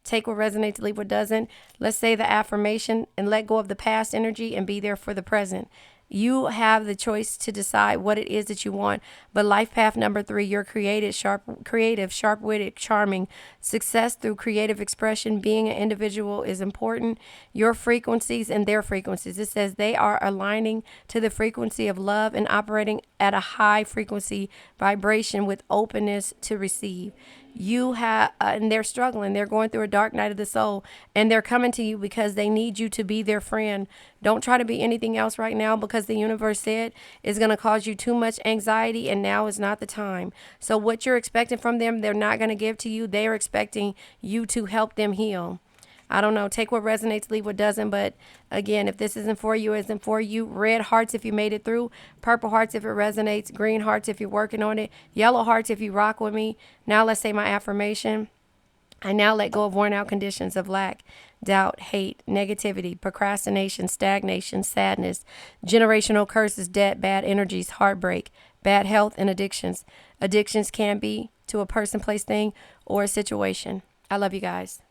Take what resonates, leave what doesn't. Let's say the affirmation and let go of the past energy and be there for the present. You have the choice to decide what it is that you want. But life path number 3, you're creative, sharp-witted, charming. Success through creative expression, being an individual is important. Your frequencies and their frequencies. It says they are aligning to the frequency of love and operating at a high frequency vibration with openness to receive. You have, and they're struggling. They're going through a dark night of the soul, and they're coming to you because they need you to be their friend. Don't try to be anything else right now, because the universe said it's going to cause you too much anxiety, and now is not the time. So what you're expecting from them, they're not going to give to you. They're expecting you to help them heal. I don't know. Take what resonates, leave what doesn't. But again, if this isn't for you, it isn't for you. Red hearts if you made it through. Purple hearts if it resonates. Green hearts if you're working on it. Yellow hearts if you rock with me. Now let's say my affirmation. I now let go of worn out conditions of lack, doubt, hate, negativity, procrastination, stagnation, sadness, generational curses, debt, bad energies, heartbreak, bad health, and addictions. Addictions can be to a person, place, thing, or a situation. I love you guys.